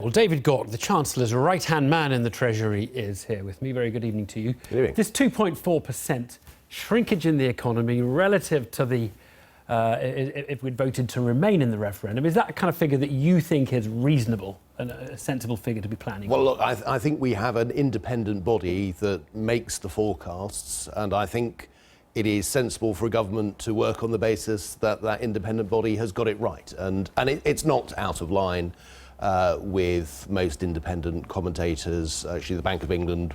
Well, David Gauke, the Chancellor's right-hand man in the Treasury, is here with me. Very good evening to you. Good evening. This 2.4% shrinkage in the economy relative to the, if we'd voted to remain in the referendum, is that a kind of figure that you think is reasonable and a sensible figure to be planning? Well, look, I think we have an independent body that makes the forecasts, and I think it is sensible for a government to work on the basis that that independent body has got it right. And it's not out of line with most independent commentators. Actually, the Bank of England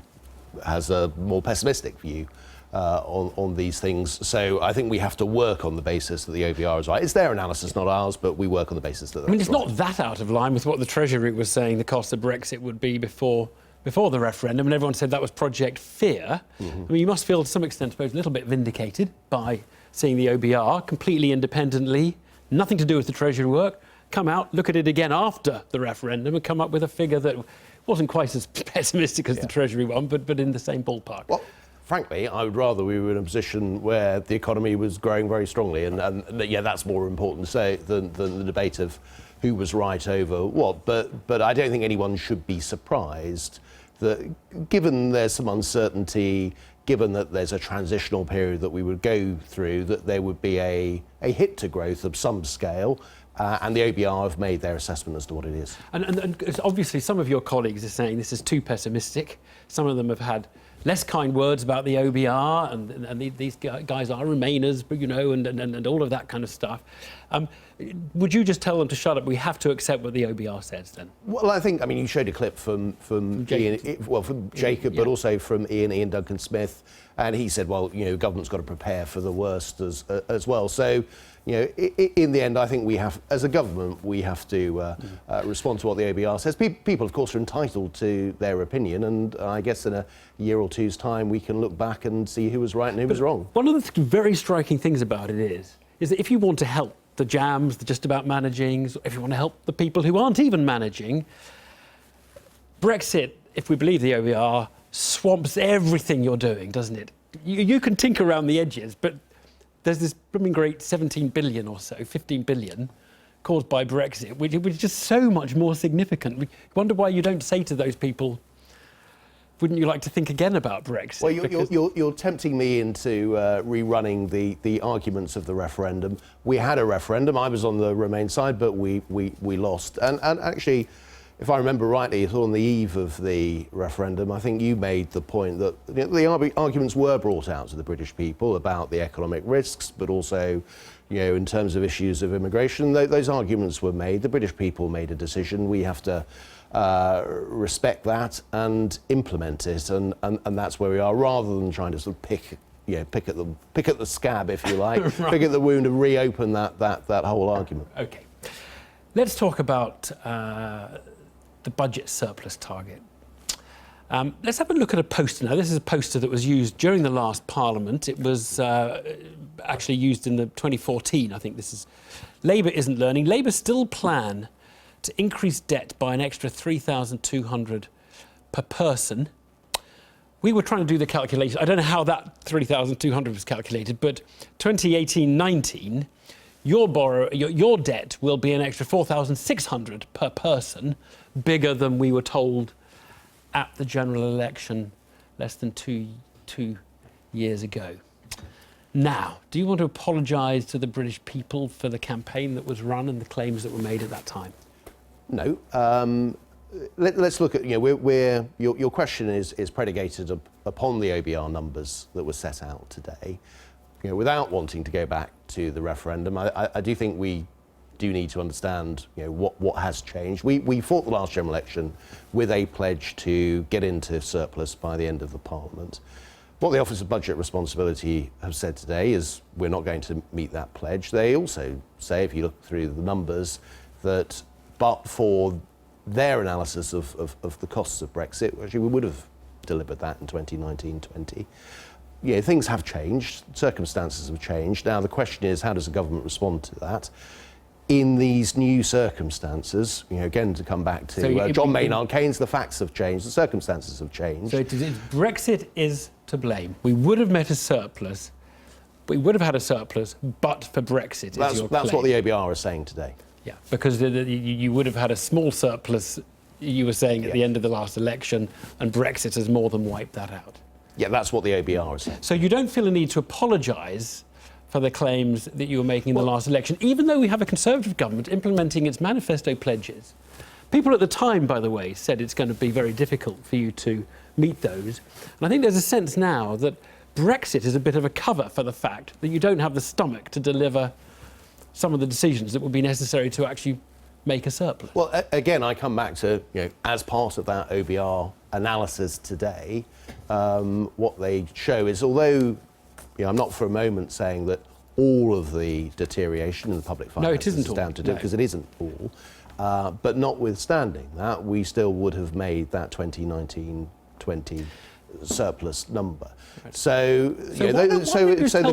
has a more pessimistic view on these things. So I think we have to work on the basis that the OBR is right. It's their analysis, not ours, but we work on the basis that that's it's right. not that out of line with what the Treasury was saying the cost of Brexit would be before the referendum, and everyone said that was Project Fear. I mean, you must feel to some extent, I suppose, a little bit vindicated by seeing the OBR completely independently, nothing to do with the Treasury work, come out, look at it again after the referendum and come up with a figure that wasn't quite as pessimistic as the Treasury one, but in the same ballpark. Well, frankly, I would rather we were in a position where the economy was growing very strongly, and yeah, that's more important to say than the debate of who was right over what. But I don't think anyone should be surprised that, given there's some uncertainty, given that there's a transitional period that we would go through, that there would be a hit to growth of some scale. And the OBR have made their assessment as to what it is. And obviously some of your colleagues are saying this is too pessimistic. Some of them have had less kind words about the OBR, and these guys are Remainers, you know, and all of that kind of stuff. Would you just tell them to shut up? We have to accept what the OBR says then. Well, I think, you showed a clip from Jacob, but also from Ian Duncan Smith, and he said, well, government's got to prepare for the worst as well. So, in the end, I think we have, as a government, we have to respond to what the OBR says. People, of course, are entitled to their opinion, and I guess in a year or two's time, we can look back and see who was right and who was wrong. One of the very striking things about it is that if you want to help the jams, the just about managing, if you want to help the people who aren't even managing, Brexit, if we believe the OBR, swamps everything you're doing, doesn't it? You can tinker around the edges, but there's this blooming great 17 billion or so, 15 billion, caused by Brexit, which is just so much more significant. We wonder why you don't say to those people, wouldn't you like to think again about Brexit? Well, you're tempting me into rerunning the arguments of the referendum. We had a referendum. I was on the Remain side, but we lost. And actually, if I remember rightly, on the eve of the referendum, I think you made the point that the arguments were brought out to the British people about the economic risks, but also, in terms of issues of immigration. Those arguments were made. The British people made a decision. We have to respect that and implement it, and that's where we are, rather than trying to sort of pick at the scab, if you like, right. Pick at the wound and reopen that whole argument. Okay, let's talk about the budget surplus target. Let's have a look at a poster now. This is a poster that was used during the last Parliament. It was actually used in the 2014. I think this is Labour isn't learning. Labour still plan to increase debt by an extra 3,200 per person. We were trying to do the calculation. I don't know how that 3,200 was calculated, but 2018-19, your debt will be an extra 4,600 per person, bigger than we were told at the general election less than two years ago. Now, do you want to apologise to the British people for the campaign that was run and the claims that were made at that time? No. Let's look at, your question is predicated upon the OBR numbers that were set out today. Without wanting to go back to the referendum, I do think we do need to understand, what has changed. We fought the last general election with a pledge to get into surplus by the end of the Parliament. What the Office of Budget Responsibility have said today is we're not going to meet that pledge. They also say, if you look through the numbers, that but for their analysis of the costs of Brexit, actually we would have delivered that in 2019-20. Things have changed, circumstances have changed. Now the question is, how does the government respond to that? In these new circumstances, again, to come back to John Maynard Keynes, the facts have changed, the circumstances have changed. So Brexit is to blame. We would have met a surplus, we would have had a surplus, but for Brexit, is your claim. That's what the OBR is saying today. Yeah, because you would have had a small surplus you were saying at the Yeah. end of the last election, and Brexit has more than wiped that out. Yeah, that's what the OBR is saying. So you don't feel a need to apologise for the claims that you were making in the last election, even though we have a Conservative government implementing its manifesto pledges. People at the time, by the way, said it's going to be very difficult for you to meet those. And I think there's a sense now that Brexit is a bit of a cover for the fact that you don't have the stomach to deliver some of the decisions that would be necessary to actually make a surplus. Well, again, I come back to, as part of that OBR analysis today, what they show is, although I'm not for a moment saying that all of the deterioration in the public finances is down to do, because it isn't all, but notwithstanding that, we still would have made that 2019-20 surplus number. Right. So the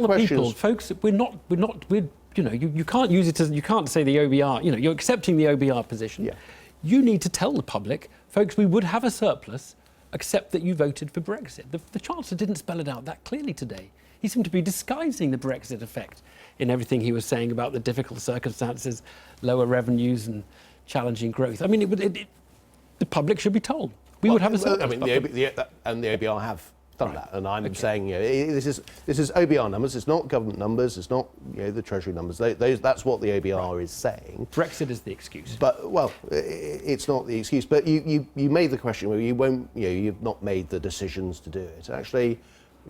question people, is, folks, you can't use it as, you can't say the OBR, you're accepting the OBR position. Yeah. You need to tell the public, folks, we would have a surplus, except that you voted for Brexit. The Chancellor didn't spell it out that clearly today. He seemed to be disguising the Brexit effect in everything he was saying about the difficult circumstances, lower revenues and challenging growth. I mean, the public should be told. We would have a surplus. I mean, the OBR have done that, and I'm saying this is OBR numbers. It's not government numbers. It's not the Treasury numbers. That's what the OBR is saying. Brexit is the excuse. But it's not the excuse. But you made the question where you've not made the decisions to do it. Actually,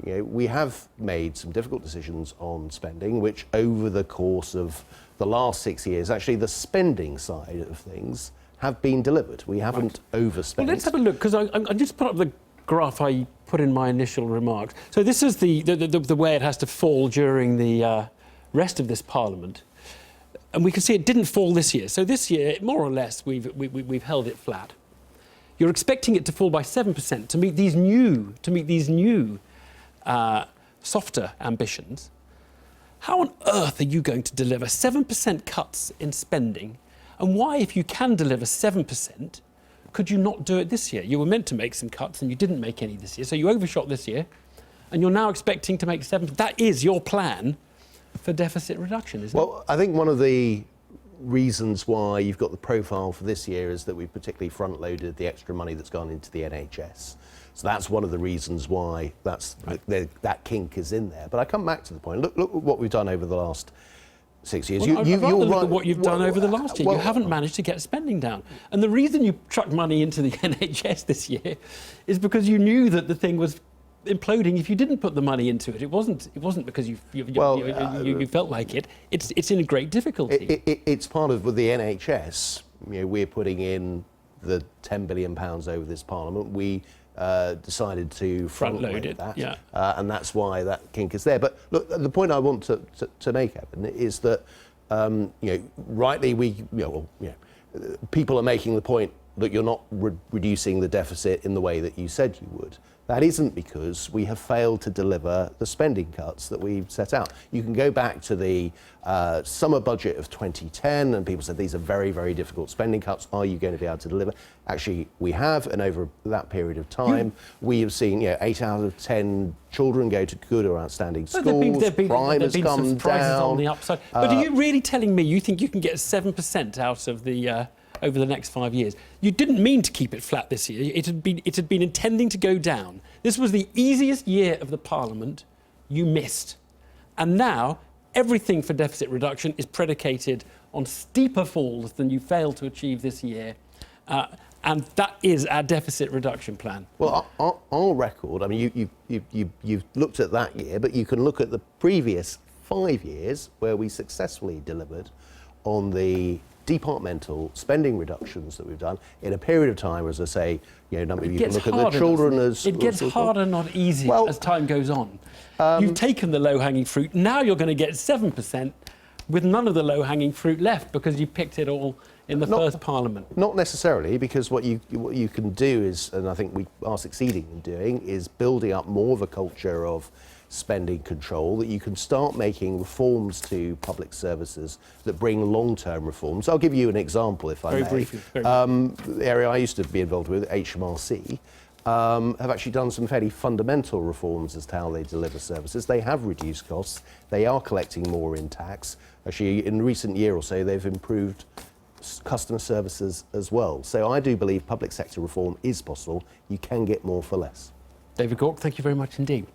we have made some difficult decisions on spending, which over the course of the last 6 years, actually the spending side of things have been delivered. We haven't overspent. Well, let's have a look, because I just put up the graph I put in my initial remarks. So this is the way it has to fall during the rest of this Parliament. And we can see it didn't fall this year. So this year, more or less, we've held it flat. You're expecting it to fall by 7% to meet these new softer ambitions. How on earth are you going to deliver 7% cuts in spending? And why, if you can deliver 7%, could you not do it this year? You were meant to make some cuts and you didn't make any this year. So you overshot this year and you're now expecting to make 7%. That is your plan for deficit reduction, isn't it? Well, I think one of the reasons why you've got the profile for this year is that we've particularly front-loaded the extra money that's gone into the NHS. So that's one of the reasons why that kink is in there. But I come back to the point. Look at what we've done over the last 6 years. Well, I'd rather look at what you've done over the last year. You haven't managed to get spending down. And the reason you chucked money into the NHS this year is because you knew that the thing was imploding if you didn't put the money into it. It wasn't because you felt like it. It's in great difficulty. It's part of, with the NHS, we're putting in the £10 billion over this Parliament. We decided to front-load that, and that's why that kink is there. But look, the point I want to make, Evan, is that rightly people are making the point that you're not reducing the deficit in the way that you said you would. That isn't because we have failed to deliver the spending cuts that we've set out. You can go back to the summer budget of 2010 and people said these are very, very difficult spending cuts. Are you going to be able to deliver? Actually, we have, and over that period of time, we have seen 8 out of 10 children go to good or outstanding schools. Crime has come down. On the upside. But are you really telling me you think you can get 7% out of the over the next 5 years? You didn't mean to keep it flat this year. It had been intending to go down. This was the easiest year of the Parliament you missed. And now everything for deficit reduction is predicated on steeper falls than you failed to achieve this year. And that is our deficit reduction plan. Well, our record, I mean, you've looked at that year, but you can look at the previous 5 years where we successfully delivered on the departmental spending reductions that we've done in a period of time, as I say, you can look at the children as... It gets harder, not easier, as time goes on. You've taken the low-hanging fruit. Now you're going to get 7% with none of the low-hanging fruit left because you picked it all in the first Parliament. Not necessarily, because what you can do is, and I think we are succeeding in doing, is building up more of a culture of spending control, that you can start making reforms to public services that bring long-term reforms. I'll give you an example, if I may. Briefly. The area I used to be involved with, HMRC, have actually done some fairly fundamental reforms as to how they deliver services. They have reduced costs. They are collecting more in tax. Actually, in a recent year or so, they've improved customer services as well. So I do believe public sector reform is possible. You can get more for less. David Gauke, thank you very much indeed.